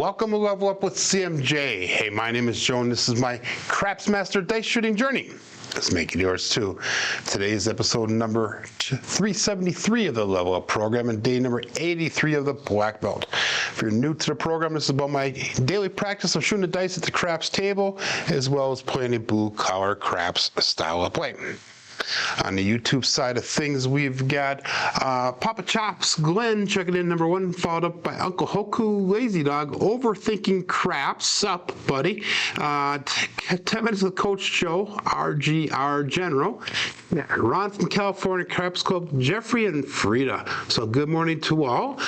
Welcome to Level Up with CMJ. Hey, my name is Jonas. This is my Craps Master dice shooting journey. Let's make it yours too. Today's episode number 373 of the Level Up program and day number 83 of the Black Belt. If you're new to the program, this is about my daily practice of shooting the dice at the craps table, as well as playing a blue-collar craps style of play. On the YouTube side of things, we've got Papa Chops Glenn checking in number 1, followed up by Uncle Hoku Lazy Dog Overthinking Craps. Up, buddy. 10 minutes of Coach Joe, RGR General. Ron from California Craps Club, Jeffrey and Frida. So good morning to all.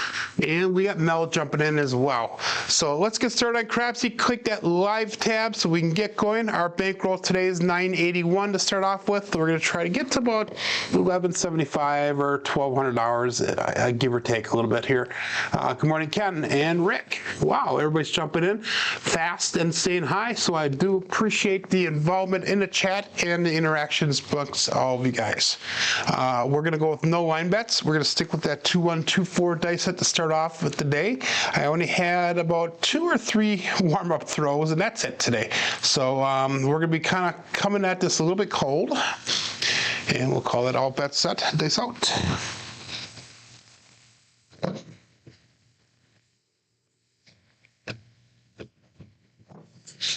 And we got Mel jumping in as well. So let's get started on Crapsee. Click that live tab so we can get going. Our bankroll today is $981 to start off with. We're going to try to get to about $1175 or $1,200, give or take a little bit here. Good morning, Ken and Rick. Wow, everybody's jumping in fast and staying high. So I do appreciate the involvement in the chat and the interactions amongst all of you guys. We're going to go with no line bets. We're going to stick with that 2-1-2-4 dice set to start off with the day. I only had about 2 or 3 warm-up throws, and that's it today. So we're going to be kind of coming at this a little bit cold, and we'll call it all bets set, dice out.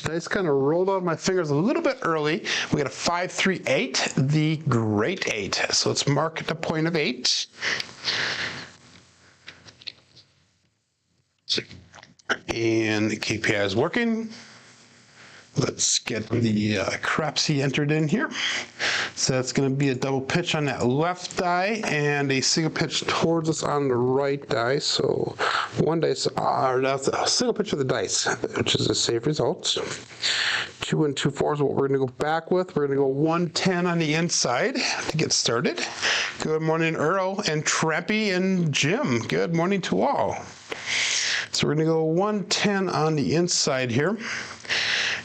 Dice kind of rolled out of my fingers a little bit early. We got a 5, 3, 8, the great 8. So let's mark at the point of 8. And the KPI is working. Let's get the Crapsee entered in here. So that's going to be a double pitch on that left die and a single pitch towards us on the right die. So one dice, that's a single pitch of the dice, which is a safe result. 2 and 2 4 is what we're going to go back with. We're going to go 110 on the inside to get started. Good morning, Earl and Trappy and Jim. Good morning to all. So we're going to go 110 on the inside here.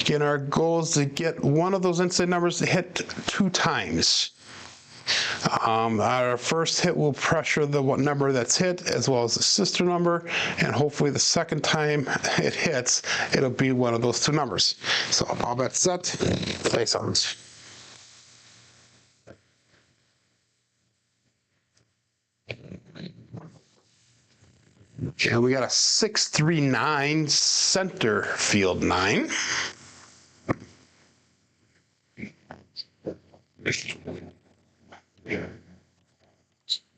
Again, our goal is to get one of those inside numbers to hit 2 times. Our first hit will pressure the number that's hit as well as the sister number, and hopefully the second time it hits, it'll be one of those 2 numbers. So all bets set, dice out. And we got a 639 center field 9.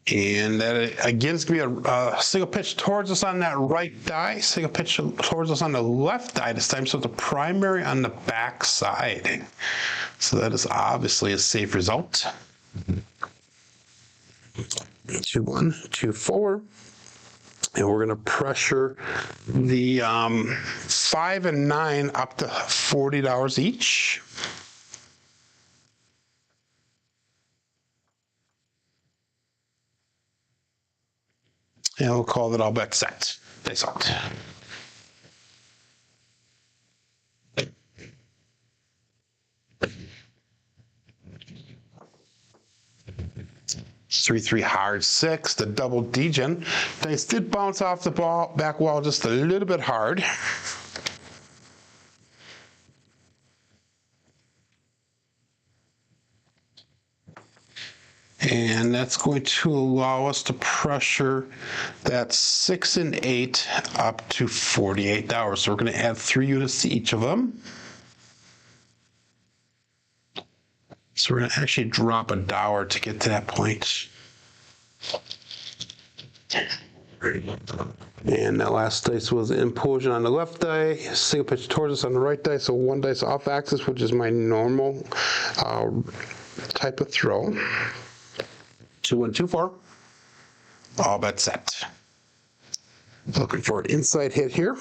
And that again is going to be a single pitch towards us on that right die, single pitch towards us on the left die this time, so it's a primary on the back side. So that is obviously a safe result. 2-1, 2-4. And we're going to pressure the 5 and 9 up to $40 each. And we'll call that all bets set. Dice out. Three, 3 hard 6, the double degen. Dice did bounce off the back wall just a little bit hard. And that's going to allow us to pressure that 6 and 8 up to $48. So we're going to add 3 units to each of them. So we're going to actually drop $1 to get to that point. And that last dice was implosion on the left die, single pitch towards us on the right die, so 1 dice off axis, which is my normal type of throw. 2-1-2-4. All bets set. Looking for an inside hit here.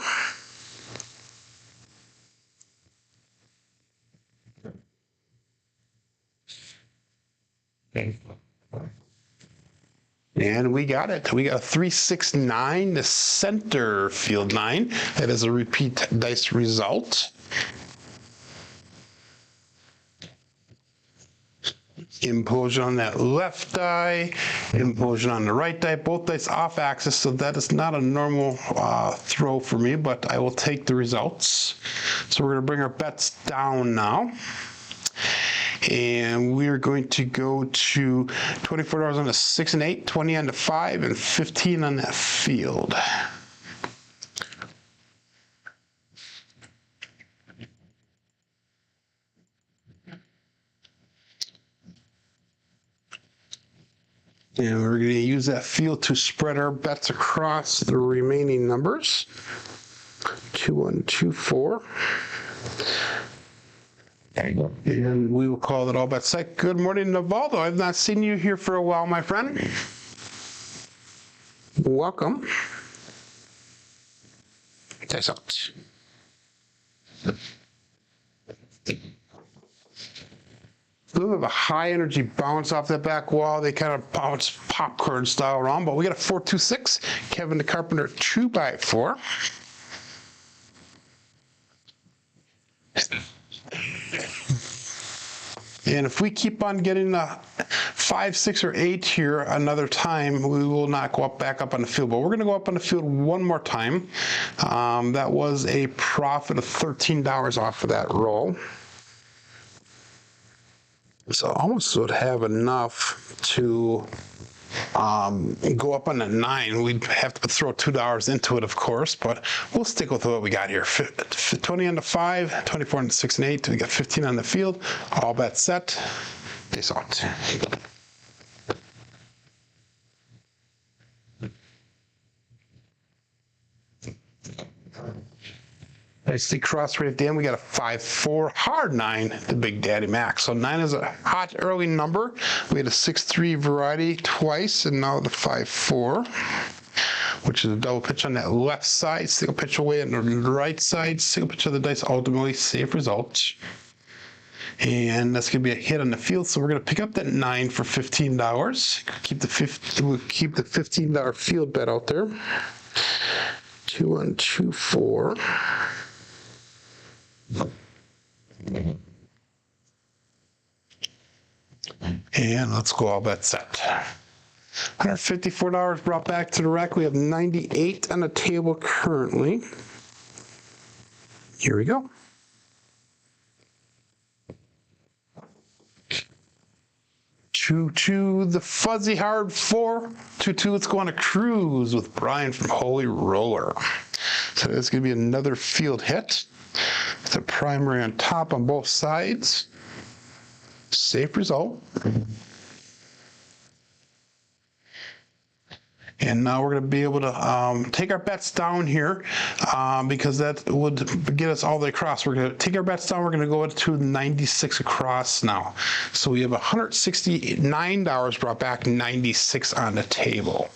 And we got it. We got a 369, the center field 9. That is a repeat dice result. Implosion on that left die, implosion on the right die, both dice off axis, so that is not a normal throw for me, but I will take the results. So we're going to bring our bets down now. And we're going to go to $24 on the 6 and 8, 20 on the 5, and 15 on that field. And we're going to use that field to spread our bets across the remaining numbers. 2, 1, 2, 4. And we will call it all bets set. Good morning, Navaldo. I've not seen you here for a while, my friend. Welcome. Dice out. A little bit of a high energy bounce off that back wall. They kind of bounce popcorn style around, but we got a 4-2-6. Kevin the Carpenter 2x4. And if we keep on getting a 5, 6, or 8 here another time, we will not go back up on the field. But we're going to go up on the field one more time. That was a profit of $13 off of that roll. So I almost would have enough to go up on the 9. We'd have to throw $2 into it, of course, but we'll stick with what we got here. 20 on the 5, 24 on the 6 and 8. We got 15 on the field. All bets set. Dice out. Nicely cross right at the end. We got a 5-4 hard 9, the Big Daddy Max. So 9 is a hot early number. We had a 6-3 variety twice, and now the 5-4, which is a double pitch on that left side, single pitch away on the right side, single pitch of the dice, ultimately safe results. And that's going to be a hit on the field, so we're going to pick up that 9 for $15. We'll keep the $15 field bet out there. 2, 1, 2, 4. And let's go all bets set. $154 brought back to the rack. We have 98 on the table currently. Here we go. Choo-choo, the fuzzy hard 4. 2-2, let's go on a cruise with Brian from Holy Roller. So that's going to be another field hit. It's a primary on top on both sides. Safe result. And now we're going to be able to take our bets down here because that would get us all the way across. We're going to take our bets down. We're going to go to 96 across now. So we have $169 brought back, 96 on the table.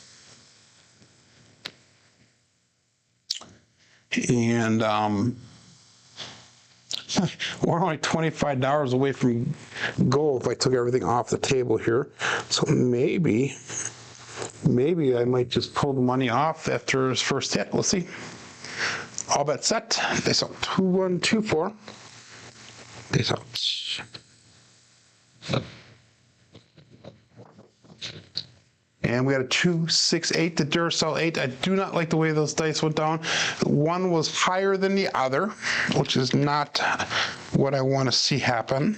And we're only $25 away from goal if I took everything off the table here. So maybe I might just pull the money off after his first hit. We'll see. All bets set. Dice out. 2, 1, 2, 4. Dice out. And we had a 2, 6, 8, the Duracell 8. I do not like the way those dice went down. One was higher than the other, which is not what I want to see happen.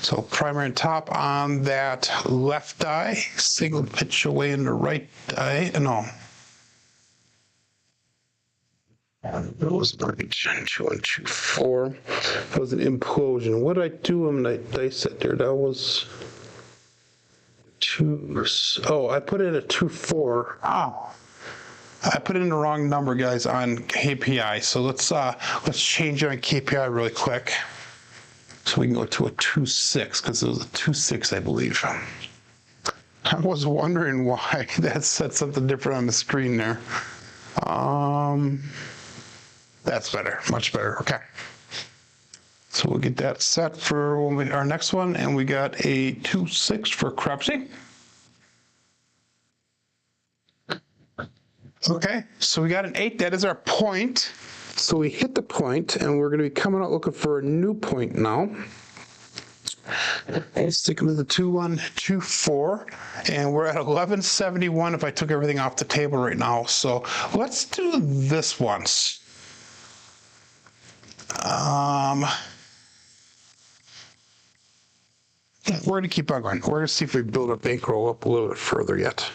So primary and top on that left die, single pitch away in the right die. No. That was 2, 1, 2, 4. That was an implosion. What did I do on that dice set there? That was 2. Oh, I put in a 2-4. Oh, I put in the wrong number, guys, on KPI. So let's change it on KPI really quick. So we can go to a 2-6 because it was a 2-6, I believe. I was wondering why that said something different on the screen there. That's better, much better. Okay. So we'll get that set for our next one, and we got a 2-6 for Crapsee. Okay, so we got an 8. That is our point. So we hit the point, and we're going to be coming out looking for a new point now. Sticking to the 2-1-2-4, and we're at 1171 if I took everything off the table right now. So let's do this once. We're going to keep on going. We're going to see if we build our bankroll up a little bit further yet.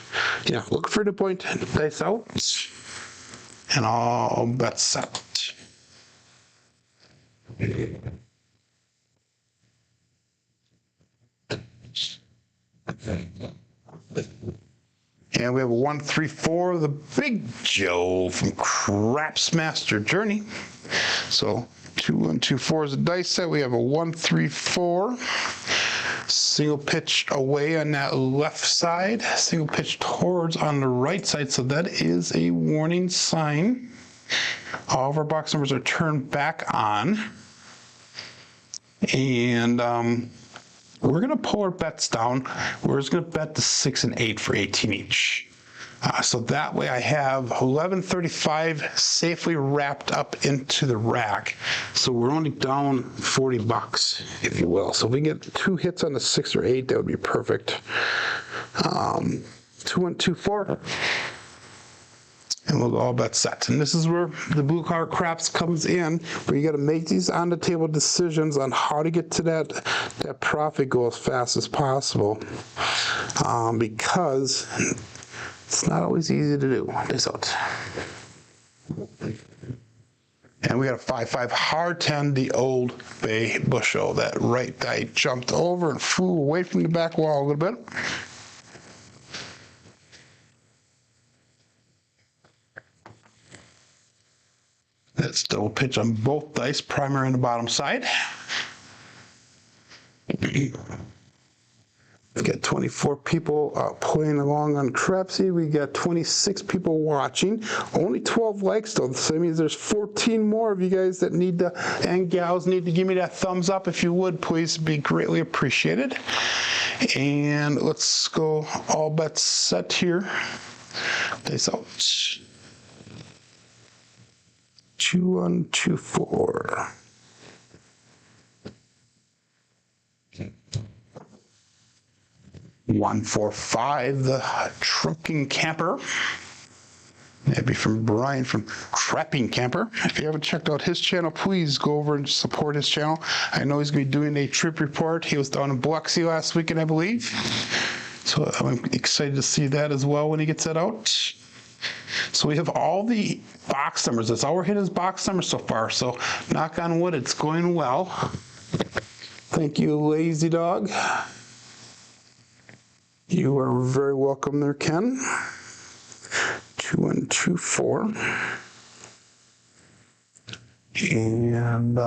Yeah, look for the point dice out, and all bets set. And we have a 1-3-4, the Big Joe from Crapsee Journey. So 2-1-2-4 is a dice set. We have a 1-3-4. Single pitch away on that left side, single pitch towards on the right side. So that is a warning sign. All of our box numbers are turned back on. And we're going to pull our bets down. We're just going to bet the 6 and 8 for 18 each. So that way I have 1135 safely wrapped up into the rack. So we're only down $40, if you will. So if we get 2 hits on the 6 or 8, that would be perfect. 2-1-2-4. And we'll go all bets set. And this is where the blue collar craps comes in, where you got to make these on the table decisions on how to get to that profit goal as fast as possible. Because it's not always easy to do. This out. And we got a 5-5 hard 10, the Old Bay Bushel. That right die jumped over and flew away from the back wall a little bit. That's double pitch on both dice, primary and the bottom side. We got 24 people playing along on Crapsee. We got 26 people watching. Only 12 likes though. So that means there's 14 more of you guys that need to, and gals need to give me that thumbs up if you would, please. Be greatly appreciated. And let's go all bets set here. Dice out. 2-1-2-4. 1-4-5, the Trucking Camper. That'd be from Brian from Crapping Camper. If you haven't checked out his channel, please go over and support his channel. I know he's going to be doing a trip report. He was down in Biloxi last weekend, I believe. So I'm excited to see that as well when he gets that out. So we have all the box numbers. That's all we're hitting is box numbers so far. So knock on wood, it's going well. Thank you, Lazy Dog. You are very welcome there, Ken. 2-1-2-4. And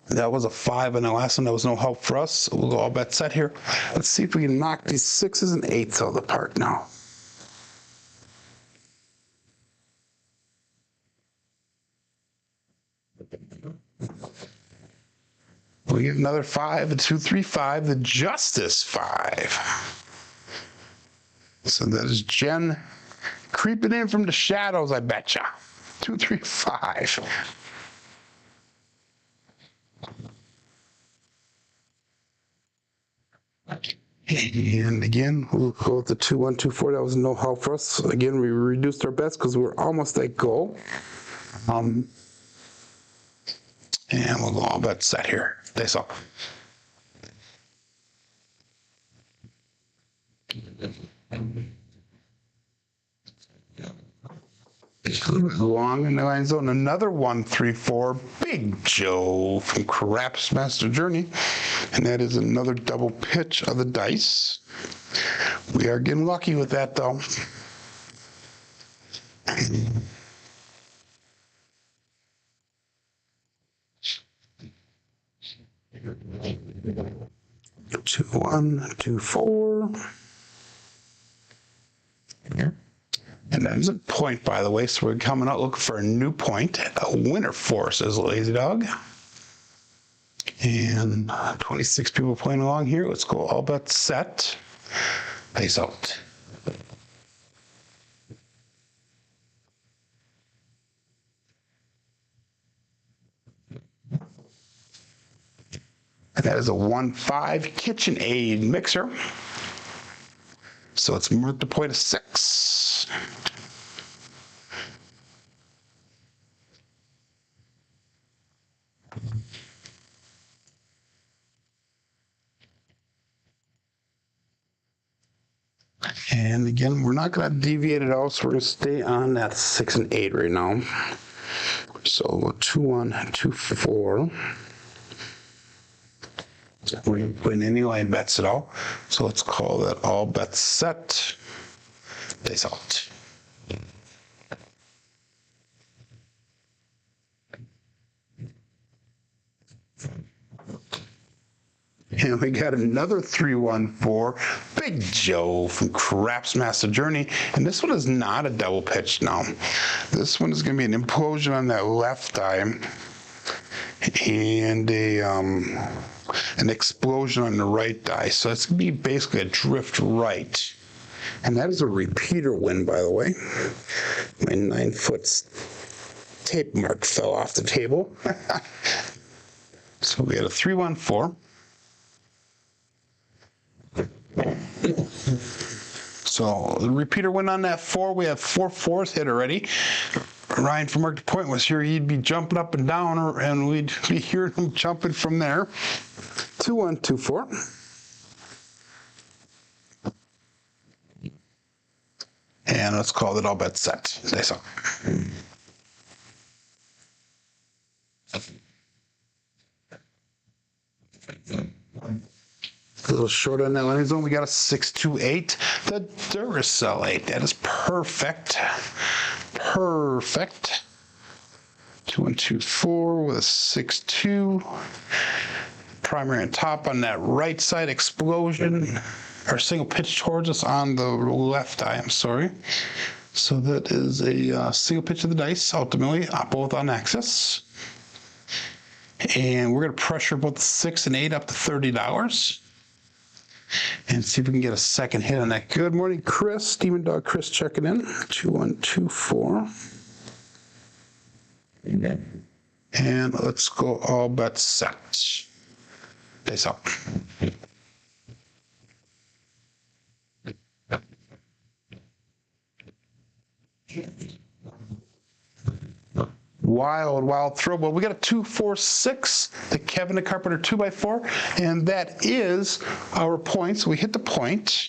that was a 5 on the last one. That was no help for us. So we'll go all bet set here. Let's see if we can knock these 6s and 8s out of the park now. We get another 5, a 2-3-5, the Justice 5. So that is Jen creeping in from the shadows, I betcha. 2-3-5. And again, we'll go with the 2-1-2-4. That was no help for us. Again, we reduced our bets because we're almost at goal. And we'll go all bet set here. This up. Long in the line zone, another 1-3-4, Big Joe from Crapsee Journey, and that is another double pitch of the dice. We are getting lucky with that though. 2-1-2-4. Here. And that is a point, by the way, so we're coming out looking for a new point. A winner for us is Lazy Dog. And 26 people playing along here. Let's go all bets set. Face out. And that is a 1-5 KitchenAid mixer. So it's marked a point of 6. And again, we're not going to deviate at all, so we're going to stay on that 6 and 8 right now. So 2-1, 2-4. We're going to put in any line bets at all. So let's call that all bets set. Dice out. And we got another 3-1-4, Big Joe from Crapsee Journey. And this one is not a double pitch now. This one is going to be an implosion on that left die and an explosion on the right die. So it's going to be basically a drift right. And that is a repeater win, by the way. My 9-foot tape mark fell off the table. So we had a 3-1-4. So the repeater went on that 4. We have 4 4s hit already. Ryan from Mark Point was here. He'd be jumping up and down, and we'd be hearing him jumping from there. 2-1, 2-4. And let's call it all bets set. Dice up. A little short on that landing zone. We got a 6-2-8. The Duracell 8. That is perfect. Perfect. 2-1-2-4 with a 6-2. Primary on top on that right side explosion. Or single pitch towards us on the left eye. I'm sorry. So that is a single pitch of the dice, ultimately, both on axis. And we're going to pressure both the 6 and 8 up to $30. And see if we can get a second hit on that. Good morning, Chris. Demon Dog Chris checking in. 2-1-2-4. And let's go all bets set. Face up. Wild throw. Well, we got a 2-4-6, the Kevin the Carpenter 2x4, and that is our points. We hit the point.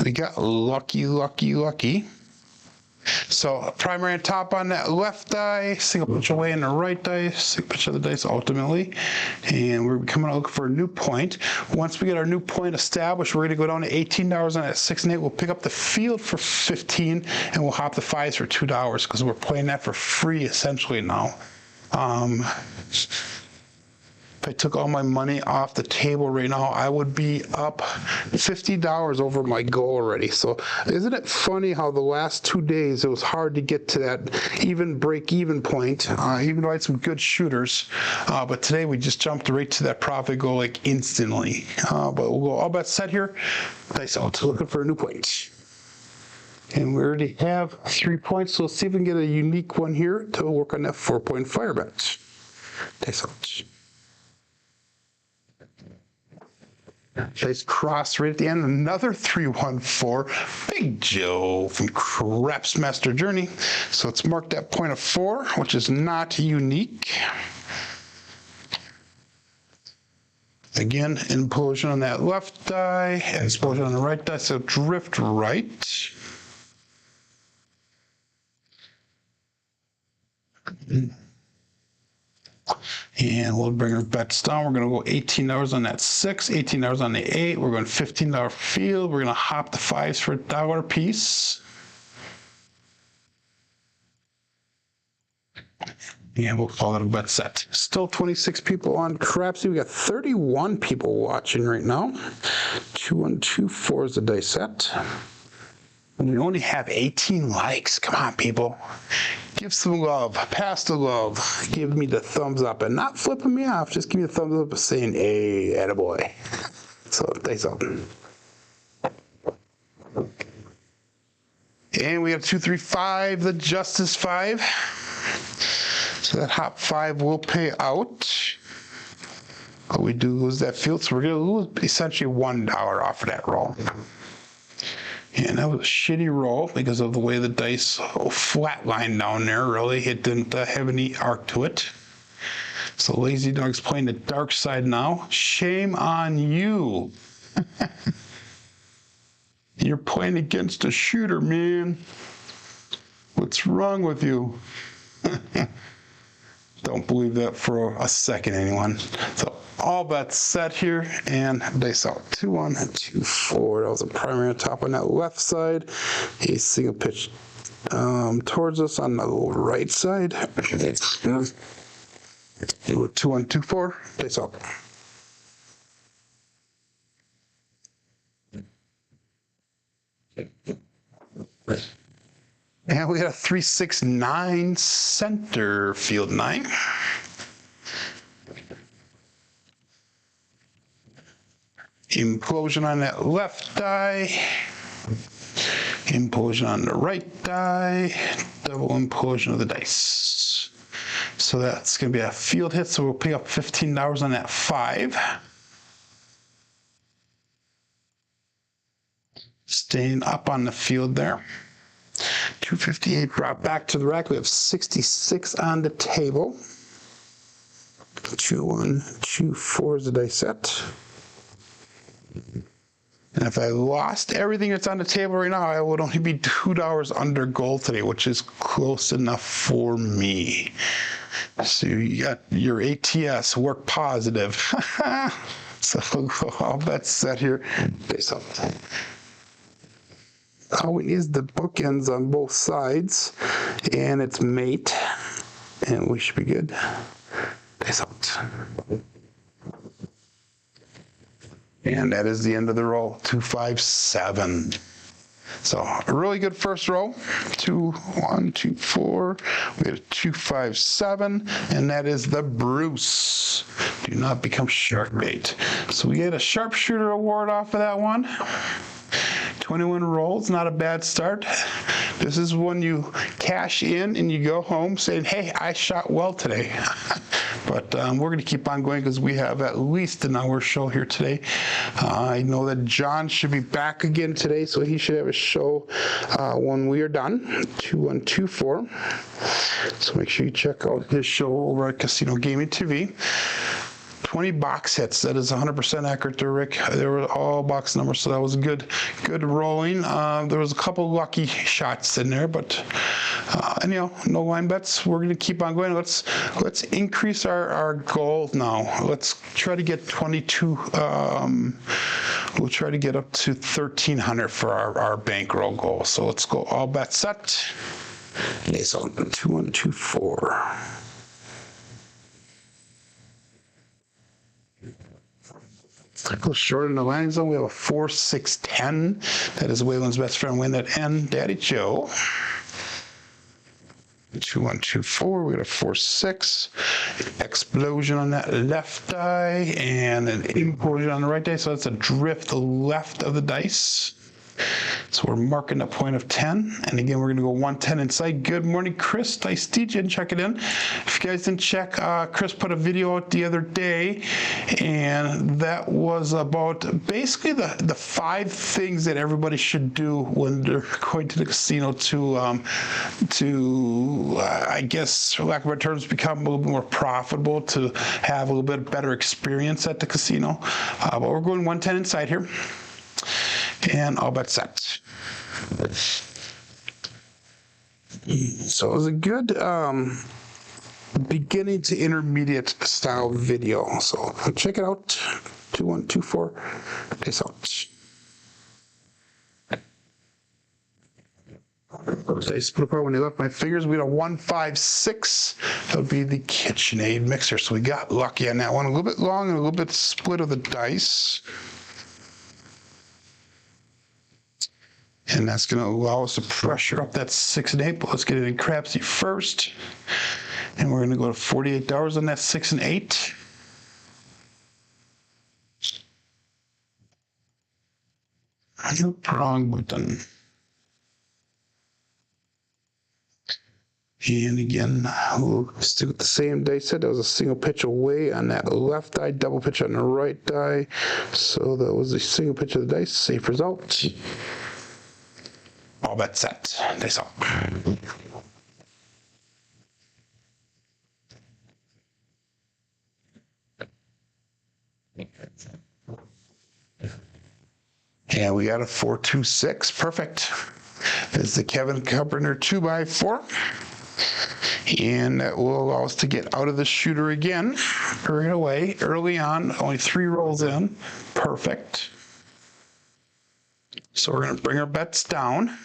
We got lucky. So primary on top on that left die, single pitch away in the right die, single pitch of the dice ultimately. And we're coming out looking for a new point. Once we get our new point established, we're going to go down to $18 on that 6 and 8. We'll pick up the field for $15, and we'll hop the 5s for $2 because we're playing that for free essentially now. If I took all my money off the table right now, I would be up $50 over my goal already. So isn't it funny how the last 2 days it was hard to get to that even break-even point, even though I had some good shooters. But today we just jumped right to that profit goal like instantly. But we'll go all bets set here. Dice out, looking for a new point. And we already have 3 points, so let's see if we can get a unique one here to work on that 4-point fire bet. Dice out. Nice cross right at the end. Another 3-1-4. Big Joe from Crapsee Journey. So let's mark that point of 4, which is not unique. Again, implosion on that left die, explosion on the right die, so drift right. And we'll bring our bets down. We're going to go $18 on that 6, $18 on the 8. We're going $15 field. We're going to hop the 5s for $1 a piece. And we'll call it a bet set. Still 26 people on Crapsee. We got 31 people watching right now. 2-1-2-4 is the dice set. And we only have 18 likes. Come on, people. Give some love. Pass the love. Give me the thumbs up. And not flipping me off. Just give me the thumbs up and saying, hey, attaboy. So, thanks up. And we have 2-3-5, the Justice 5. So that hop 5 will pay out. But we do lose that field, so we're going to lose essentially $1 off of that roll. And that was a shitty roll because of the way the dice flatlined down there. Really, it didn't have any arc to it. So Lazy Dog's playing the dark side now. Shame on you. You're playing against a shooter, man. What's wrong with you? Don't believe that for a second, anyone. So all bets set here, and dice out 2-1, 2-4. That was a primary on top on that left side. A single pitch towards us on the right side. 2-1, 2-4. Dice out. And we got a 3-6-9 center field 9. Implosion on that left die. Implosion on the right die. Double implosion of the dice. So that's going to be a field hit. So we'll pick up $15 on that 5. Staying up on the field there. 258 drop back to the rack. We have 66 on the table. 2-1, 2-4 is the dice set. And if I lost everything that's on the table right now, I would only be $2 under goal today, which is close enough for me. So you got your ATS, work positive. So all bets set here. Dice up. All we need is the bookends on both sides, and it's mate, and we should be good. Dice out. And that is the end of the roll, 2-5-7. So a really good first row, 2-1, 2-4. We had a 2-5-7, and that is the Bruce. Do not become shark bait. So we get a sharpshooter award off of that one. 21 rolls, not a bad start. This is when you cash in and you go home saying, hey, I shot well today. But we're going to keep on going because we have at least an hour show here today. I know that John should be back again today, so he should have a show when we are done, 2-1, 2-4. So make sure you check out his show over at Casino Gaming TV. 20 box hits. That is 100% accurate there, Rick. They were all box numbers, so that was good rolling. There was a couple lucky shots in there, but anyhow, no line bets. We're going to keep on going. Let's increase our goal now. Let's try to get 22. We'll try to get up to 1,300 for our bankroll goal. So let's go all bets set. Okay, so 2-1, 2-4. Go short in the landing zone. We have a 4-6-10. That is Waylon's best friend win that and Daddy Joe. 2-1, 2-4. We got a 4-6. Explosion on that left die and an implosion on the right die. So that's a drift left of the dice. So we're marking a point of 10. And again, we're going to go 110 inside. Good morning, Chris. Nice DJ, and check it in. If you guys didn't check, Chris put a video out the other day, and that was about basically the 5 things that everybody should do when they're going to the casino to I guess, for lack of better terms, become a little bit more profitable, to have a little bit better experience at the casino. But we're going 110 inside here. And all bets set. So it was a good beginning to intermediate style video. So check it out. 2-1, 2-4. Peace out. I split apart when they left my fingers. We had a 1-5-6. That would be the KitchenAid mixer. So we got lucky on that one. A little bit long and a little bit split of the dice. And that's going to allow us to pressure up that 6 and 8. But let's get it in Crapsee first. And we're going to go to $48 on that 6 and 8. Wrong button. And again, we'll stick with the same dice set. That was a single pitch away on that left die, double pitch on the right die. So that was a single pitch of the dice, safe result. All bets set, dice up. And we got a 4-2-6, perfect. This is the Kevin Carpenter 2x4. And that will allow us to get out of the shooter again right away, early on, only 3 rolls in, perfect. So we're gonna bring our bets down.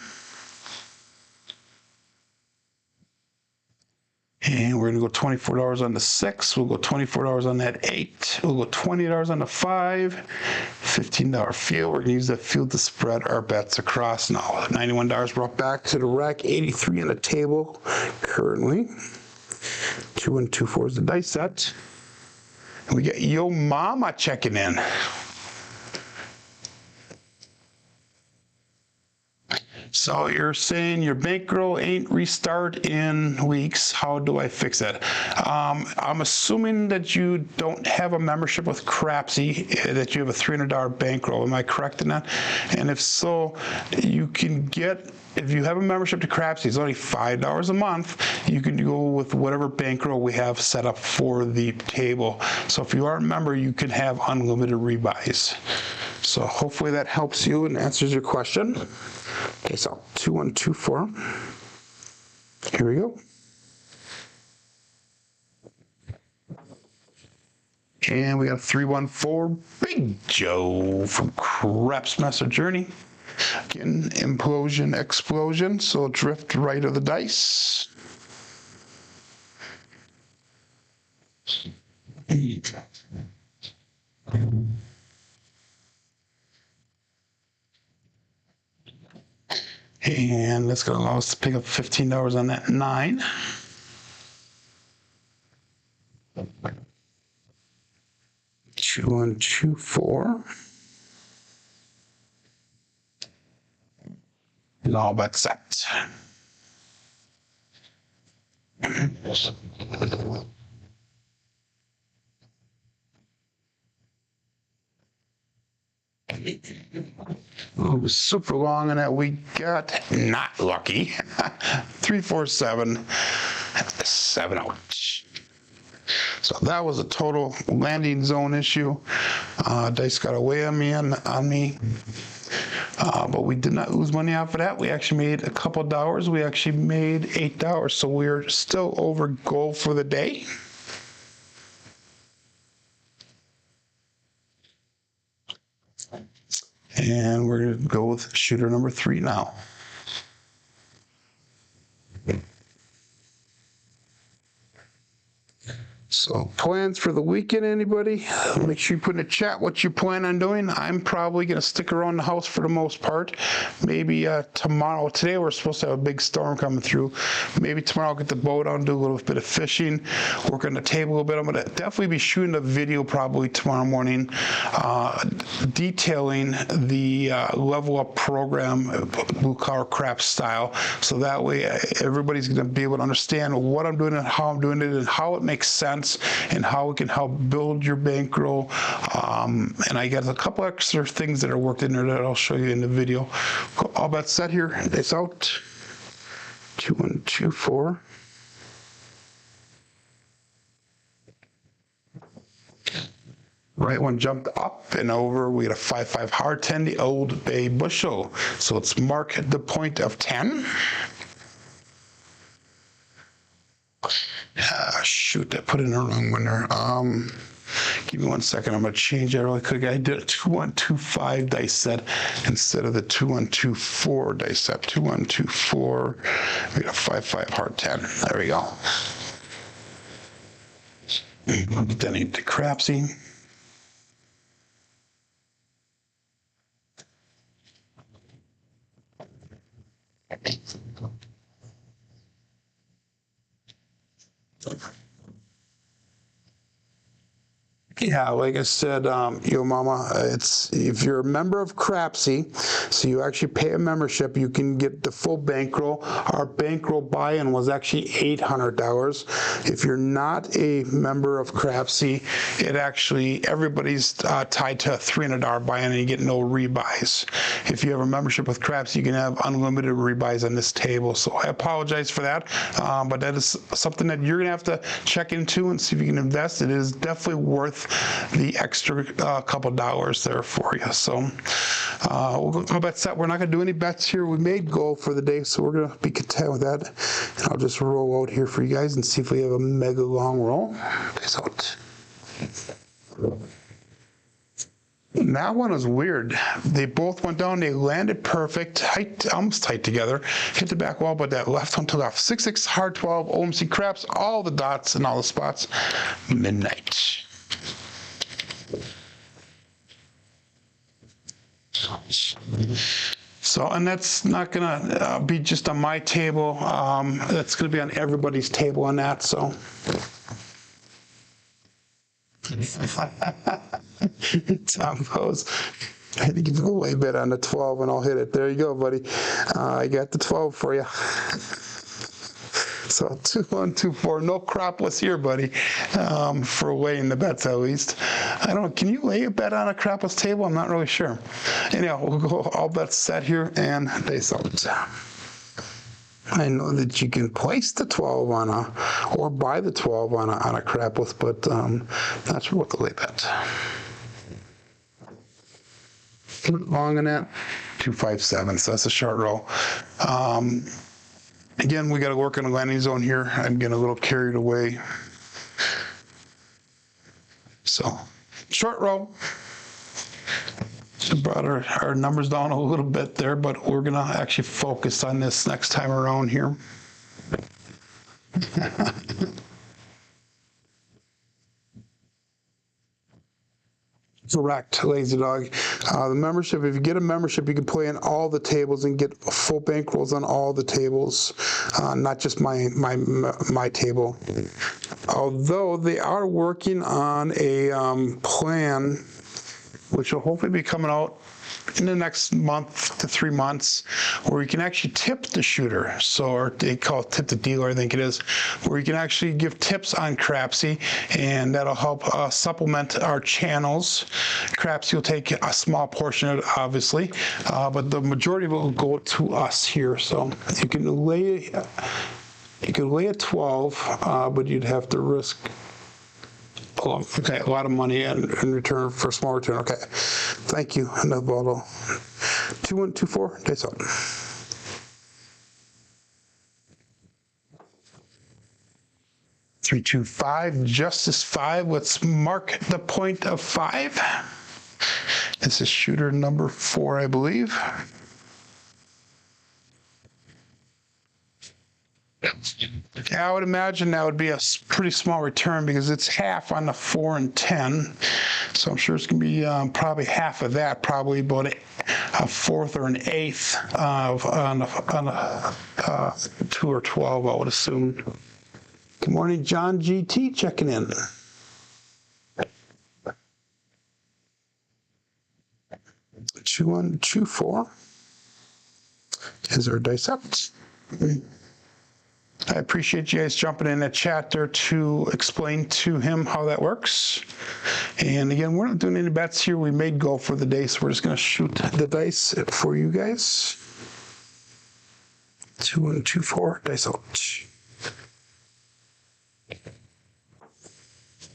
And we're gonna go $24 on the 6. We'll go $24 on that 8. We'll go $20 on the 5. $15 field. We're gonna use that field to spread our bets across now. $91 brought back to the rack. 83 on the table currently. 2 and 2 4 is the dice set. And we got Yo Mama checking in. So you're saying your bankroll ain't restart in weeks. How do I fix that? I'm assuming that you don't have a membership with Crapsee, that you have a $300 bankroll. Am I correct in that? And if so, you can get, if you have a membership to Crapsee, it's only $5 a month. You can go with whatever bankroll we have set up for the table. So if you are a member, you can have unlimited rebuys. So hopefully that helps you and answers your question. Okay, so 2 1 2 4. Here we go. And we got 314 Big Joe from Crapsee Journey. Again, implosion, explosion. So drift right of the dice. And that's going to allow us to pick up $15 on that 9. Two, 1 2 4. And all but set. Oh, super long on that. We got not lucky. 3 4 7 7 out. So that was a total landing zone issue. Dice got away on me. But we did not lose money off of that. We actually made a couple dollars. We actually made $8. So we're still over goal for the day. And we're going to go with shooter number 3 now. So plans for the weekend, anybody? Make sure you put in the chat what you plan on doing. I'm probably going to stick around the house for the most part. Maybe tomorrow. Today we're supposed to have a big storm coming through. Maybe tomorrow I'll get the boat out and do a little bit of fishing, work on the table a little bit. I'm going to definitely be shooting a video probably tomorrow morning detailing the level up program, blue collar craps style. So that way everybody's going to be able to understand what I'm doing and how I'm doing it and how it makes sense and how it can help build your bankroll. And I got a couple extra things that are worked in there that I'll show you in the video. All bets set here. It's out. 2 1 2 4. Right one jumped up and over. We got a 5-5 hard 10, the Old Bay bushel. So let's mark the point of 10. Shoot, I put in the wrong winner. Give me 1 second. I'm going to change that really quick. I did a 2 1 2 5 dice set instead of the 2 1 2 4 dice set. 2 1 2 4. We got a 5-5 hard 10. There we go. Then into Crapsee. Yeah, like I said, Yo Mama, it's if you're a member of Crapsee, so you actually pay a membership, you can get the full bankroll. Our bankroll buy-in was actually $800. If you're not a member of Crapsee, it actually, everybody's tied to a $300 buy-in and you get no rebuys. If you have a membership with Crapsee, you can have unlimited rebuys on this table. So I apologize for that, but that is something that you're gonna have to check into and see if you can invest. It is definitely worth the extra couple dollars there for you. So we'll go bet set. We're not going to do any bets here. We made goal for the day, so we're going to be content with that. And I'll just roll out here for you guys and see if we have a mega long roll. Peace out. That one was weird. They both went down. They landed perfect, tight, almost tight together. Hit the back wall, but that left one took off. 6-6, hard 12, OMC craps, all the dots and all the spots. Midnight. So, and that's not gonna be just on my table. That's gonna be on everybody's table on that. So. Tom goes, I think you go way bet on the 12 and I'll hit it. There you go, buddy. I got the 12 for you. So 2-1, 2-4. No crapless here, buddy, for weighing the bets at least. I don't. Can you lay a bet on a crapless table? I'm not really sure. Anyhow, we'll go all bets set here and dice out. I know that you can place the 12 on or buy the 12 on a crapless, but not sure what the lay bet. Long on that, 257. So that's a short roll. Again, we got to work on the landing zone here. I'm getting a little carried away. So, short roll. So brought our numbers down a little bit there, but we're going to actually focus on this next time around here. Correct, Lazy Dog. The membership, if you get a membership, you can play in all the tables and get full bankrolls on all the tables, not just my table. Although they are working on a plan, which will hopefully be coming out in the next month to 3 months, where you can actually tip the shooter. So, or they call it tip the dealer, I think it is, where you can actually give tips on Crapsee, and that'll help supplement our channels. Crapsee will take a small portion of it, obviously, but the majority of it will go to us here. So you can lay a 12, but you'd have to risk a lot of money in return for a small return. Okay, thank you. Another bottle. 2-1, 2-4. Dice out. 3-2-5. Justice 5. Let's mark the point of 5. This is shooter number 4, I believe. Yeah, I would imagine that would be a pretty small return because it's half on the 4 and 10. So I'm sure it's going to be probably half of that, probably about a fourth or an eighth on a 2 or 12, I would assume. Good morning, John GT checking in. 2-1, 2-4 is our dice up. I appreciate you guys jumping in the chat there to explain to him how that works. And again, we're not doing any bets here. We made goal for the day, so we're just going to shoot the dice for you guys. 2-1, 2-4, dice out.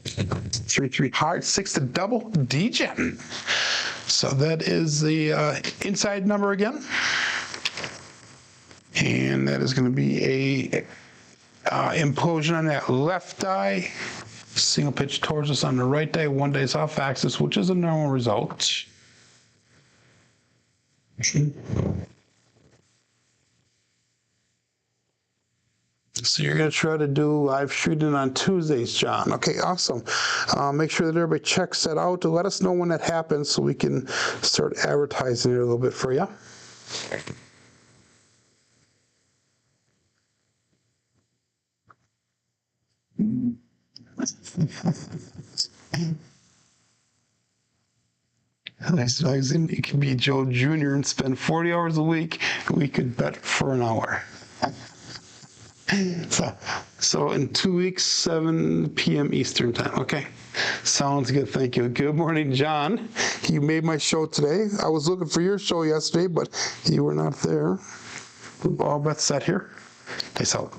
3-3 hard, 6 to double, D-Gen. So that is the inside number again. And that is going to be a implosion on that left die. Single pitch towards us on the right die. One dice off axis, which is a normal result. So you're going to try to do live shooting on Tuesdays, John. Okay, awesome. Make sure that everybody checks that out to let us know when that happens so we can start advertising it a little bit for you. And I said, it could be Joe Jr. and spend 40 hours a week, and we could bet for an hour. So in 2 weeks, 7 p.m. Eastern time. Okay. Sounds good. Thank you. Good morning, John. You made my show today. I was looking for your show yesterday, but you were not there. All bets set here. Nice out.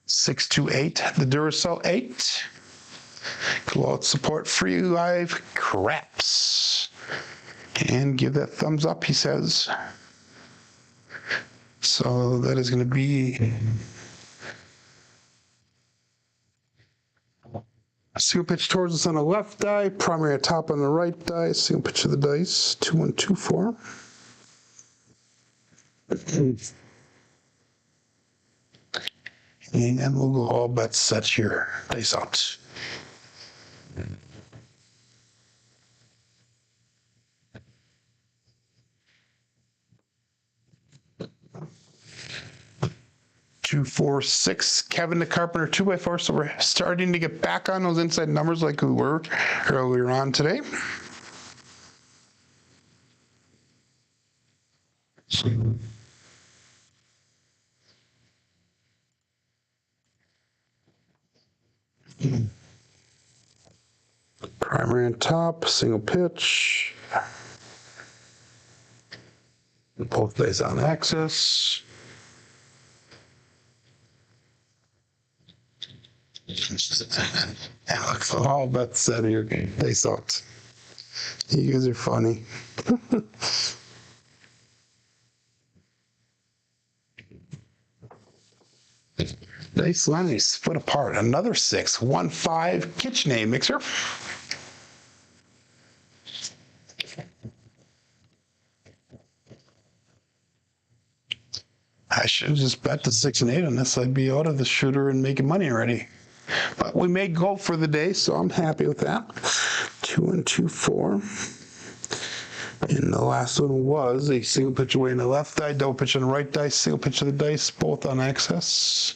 Six to 8, the Duracell 8. Cloud support free live Crapsee. And give that thumbs up, he says. So that is going to be a single pitch towards us on the left die, primary at top on the right die, single pitch of the dice, 2 1 2 4. And we'll go all bets set here. Dice out. Two, 4, 6. Kevin the Carpenter 2x4. So we're starting to get back on those inside numbers like we were earlier on today. Primary on top, single pitch. Both days on axis. And look, all bets set here. They sucked. You guys are funny. Nice one. Split apart. Another 6. 1 5 KitchenAid mixer. I should have just bet the 6 and 8 on this. I'd be out of the shooter and making money already. But we made goal for the day, so I'm happy with that. 2 1 2 4. And the last one was a single pitch away in the left die, double pitch on the right dice, single pitch of the dice, both on access.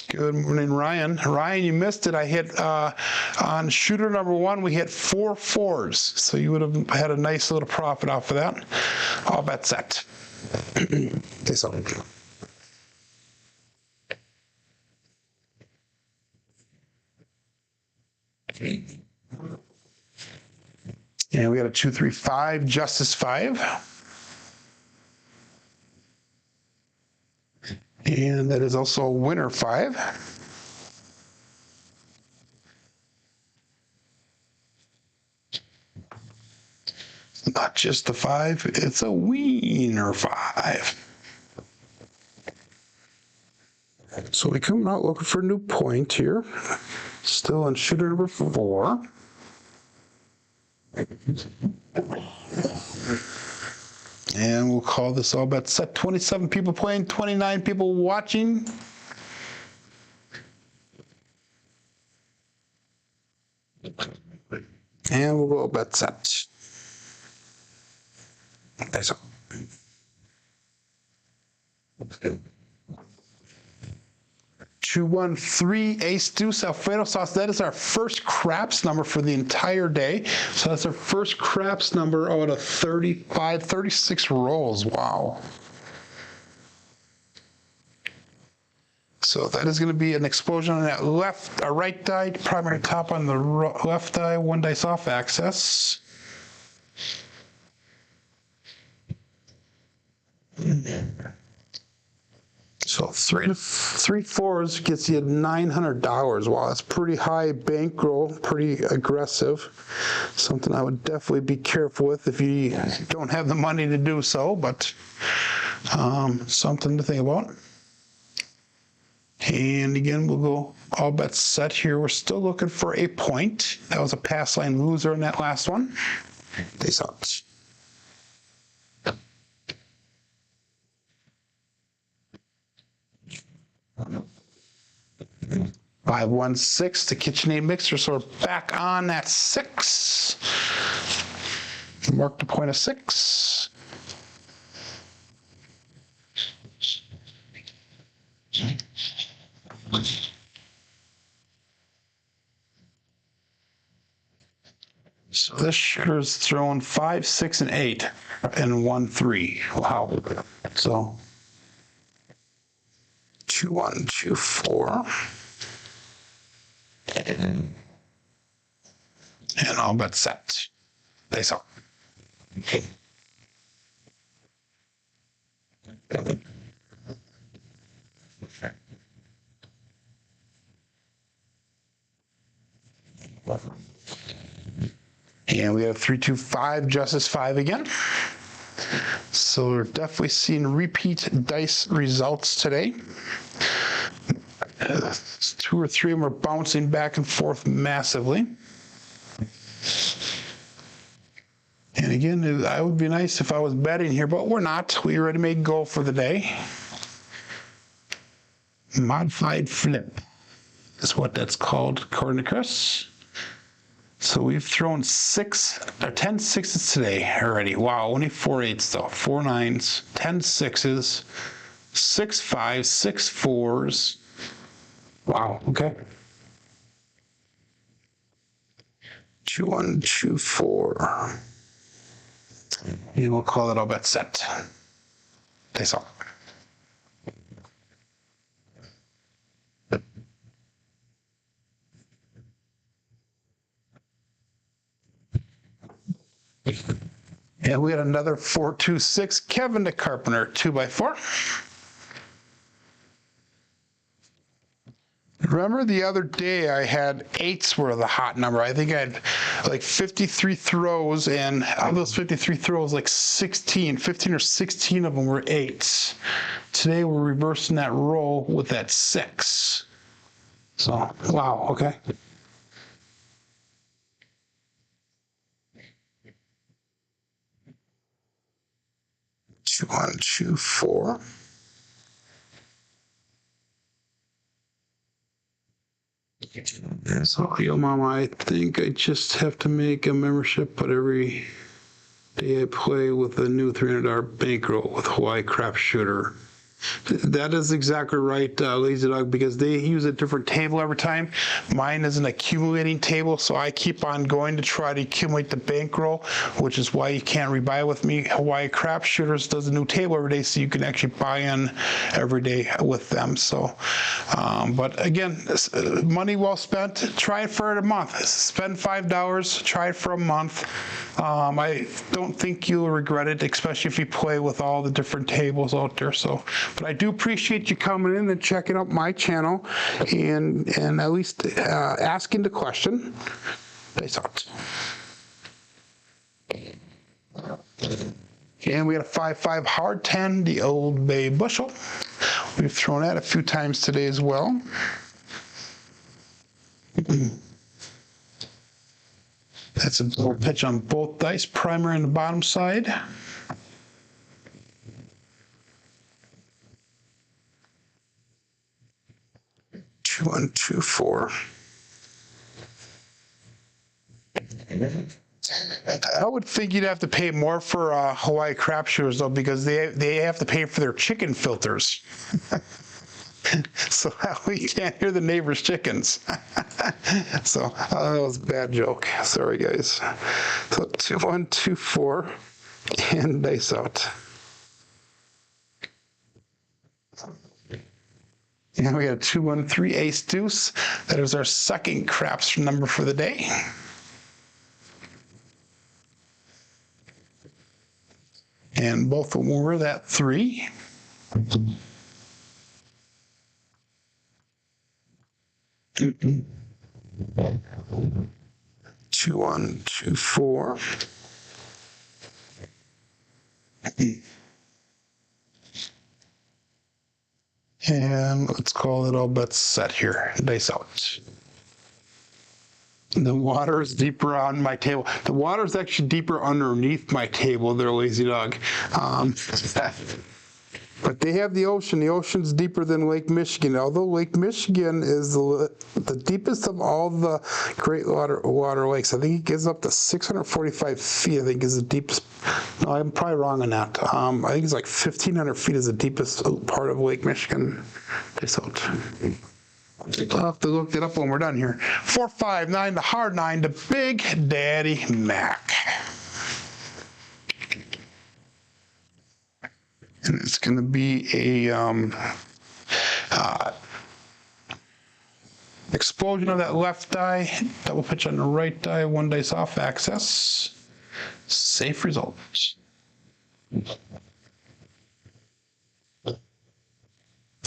Good morning, Ryan. Ryan, you missed it. I hit on shooter number 1, we hit 4 4s. So you would have had a nice little profit off of that. All bets set. Okay, so. And we got a 2 3 5, Justice 5. And that is also a winner 5. Not just a 5, it's a wiener 5. So we come out looking for a new point here. Still on shooter number 4. And we'll call this all bets set. 27 people playing, 29 people watching. And we'll go all bets set. That's all. 2 1 3 ace deuce Alfredo sauce. That is our first craps number for the entire day. So that's our first craps number out of 36 rolls. Wow. So that is going to be an explosion on that right die, primary top on the left die, 1 dice off access. So 3 4s gets you $900. Wow, that's pretty high bankroll, pretty aggressive. Something I would definitely be careful with if you don't have the money to do so, but something to think about. And again, we'll go all bets set here. We're still looking for a point. That was a pass line loser in that last one. They sucked. 5 1 6, the KitchenAid mixer. So we're back on that 6. Mark the point of 6. this shooter's throwing 5, 6, and 8, and 1, 3. Wow. So 2, 1, 2, 4. And all but set. Face up. And we have 3, 2, 5, Justice 5 again. So we're definitely seeing repeat dice results today. 2 or 3 of them are bouncing back and forth massively. And again, it would be nice if I was betting here, but we're not. We already made goal for the day. Modified flip is what that's called, according to Chris. So we've thrown 10 sixes today already. Wow, only 4 8s though. 4 9s, 10 6s, 6 5s, 6 4s. Wow, okay. 2 1 2 4. And we'll call it all bet set. Face off. And we had another 4 2 6. Kevin the Carpenter 2x4. Remember the other day I had 8s were the hot number. I think I had like 53 throws, and of those 53 throws, like 15 or 16 of them were 8s. Today we're reversing that roll with that 6. So, wow, okay. Two, 1, 2, 4. So, yo, Mama, I think I just have to make a membership, but every day I play with a new $300 bankroll with Hawaii Crap Shooter. That is exactly right, Lazy Dog, because they use a different table every time. Mine is an accumulating table, so I keep on going to try to accumulate the bankroll, which is why you can't rebuy with me. Hawaii Crap Shooters does a new table every day, so you can actually buy in every day with them. So, but again, money well spent. Try it for a month. Spend $5. Try it for a month. I don't think you'll regret it, especially if you play with all the different tables out there. So, but I do appreciate you coming in and checking out my channel and at least asking the question. Nice out. And we got a 5-5 hard 10, the Old Bay Bushel. We've thrown that a few times today as well. That's a little pitch on both dice, primary and the bottom side. Two, 1, 2, 4. I would think you'd have to pay more for Hawaii Crap Shooters though, because they have to pay for their chicken filters. So we can't hear the neighbor's chickens. So that was a bad joke. Sorry, guys. So 2 1 2 4, and dice out. And we got a 2 1 3 ace deuce. That is our second craps number for the day. And both of them were that 3. 2 1 2 4. And let's call it all bets set here. Dice out. The water is deeper on my table. The water is actually deeper underneath my table there, Lazy Dog. But they have the ocean. The ocean's deeper than Lake Michigan. Although Lake Michigan is the deepest of all the great water lakes. I think it gets up to 645 feet, I think is the deepest. No, I'm probably wrong on that. I think it's like 1,500 feet is the deepest part of Lake Michigan. I'll have to look it up when we're done here. 4, 5, 9, the hard 9, the Big Daddy Mac. And it's going to be a explosion of that left die, double pitch on the right die, 1 dice off access. Safe results.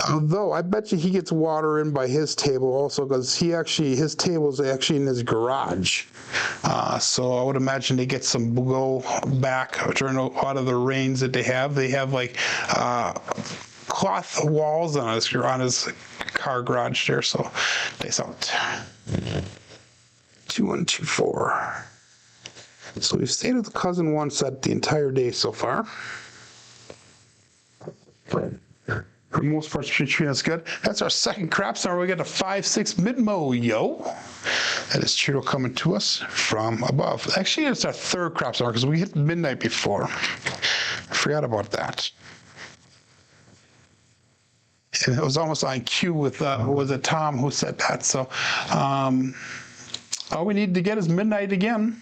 Although I bet you he gets water in by his table also, because his table is actually in his garage. So I would imagine they get some blow back during a lot of the rains that they have. They have like cloth walls on his car garage there, so dice out. 2, 1, 2, 4. So we've stayed with the cousin one set the entire day so far. For the most part, treating us good. That's our second craps. Now we got a 5-6 mid-mo, yo. That is Cheeto coming to us from above. Actually, it's our third craps hour because we hit midnight before. I forgot about that. And it was almost on cue with, was it Tom who said that? So all we need to get is midnight again.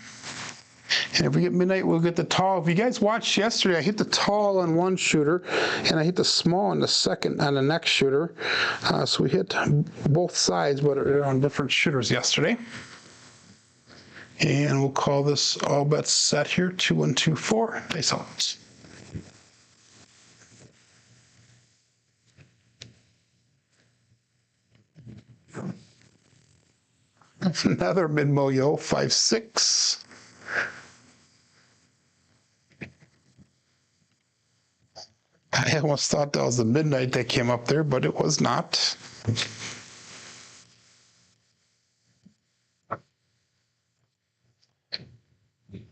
And if we get midnight, we'll get the tall. If you guys watched yesterday, I hit the tall on one shooter, and I hit the small on the second on the next shooter. So we hit both sides, but they're on different shooters yesterday. And we'll call this all bets set here, 2, 1, 2, 4. Dice out. Another mid-mo-yo, 5-6. I almost thought that was the midnight that came up there, but it was not. And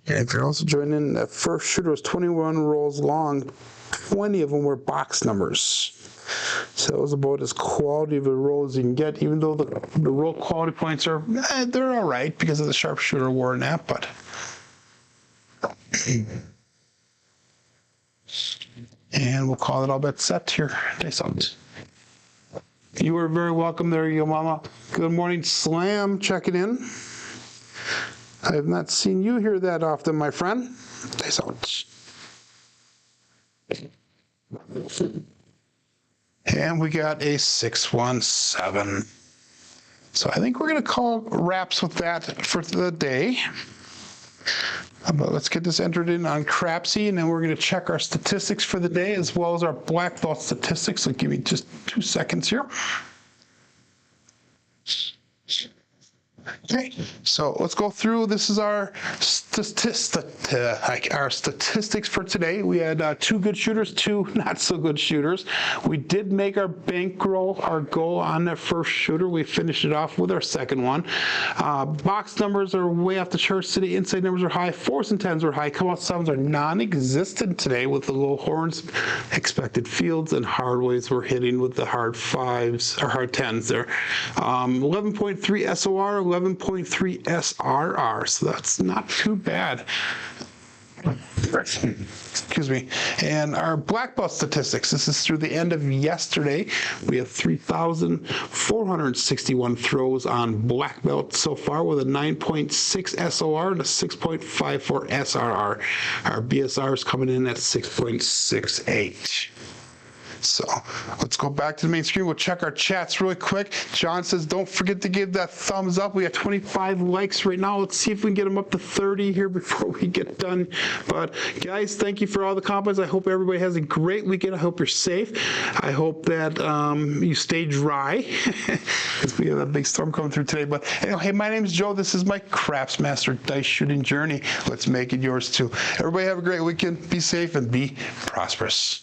if you're also joining, that first shooter was 21 rolls long. 20 of them were box numbers. So it was about as quality of a roll as you can get, even though the roll quality points are, they're all right because of the sharpshooter award and that, but. And we'll call it all bets set here. Dice out. You are very welcome there, yo mama. Good morning, Slam, checking in. I have not seen you here that often, my friend. Dice out. And we got a 617. So I think we're going to call wraps with that for the day. But let's get this entered in on Crapsee, and then we're going to check our statistics for the day as well as our black belt statistics. So give me just 2 seconds here. Okay, so let's go through. This is our statistics for today. We had 2 good shooters, 2 not so good shooters. We did make our bankroll, our goal on that first shooter. We finished it off with our second one. Box numbers are way off the charts today. Inside numbers are high. 4s and 10s are high. Come out 7s are non-existent today with the low horns. Expected fields and hard ways we're hitting with the hard 5s or hard 10s there. 11.3 SOR, 11.3 SRR, so that's not too bad. Excuse me. And our black belt statistics, this is through the end of yesterday. We have 3,461 throws on black belt so far with a 9.6 SOR and a 6.54 SRR. Our BSR is coming in at 6.68. So let's go back to the main screen. We'll check our chats really quick. John says, don't forget to give that thumbs up. We have 25 likes right now. Let's see if we can get them up to 30 here before we get done. But guys, thank you for all the comments. I hope everybody has a great weekend. I hope you're safe. I hope that you stay dry because we have a big storm coming through today. But hey, my name is Joe. This is my Craps Master dice shooting journey. Let's make it yours too. Everybody have a great weekend. Be safe and be prosperous.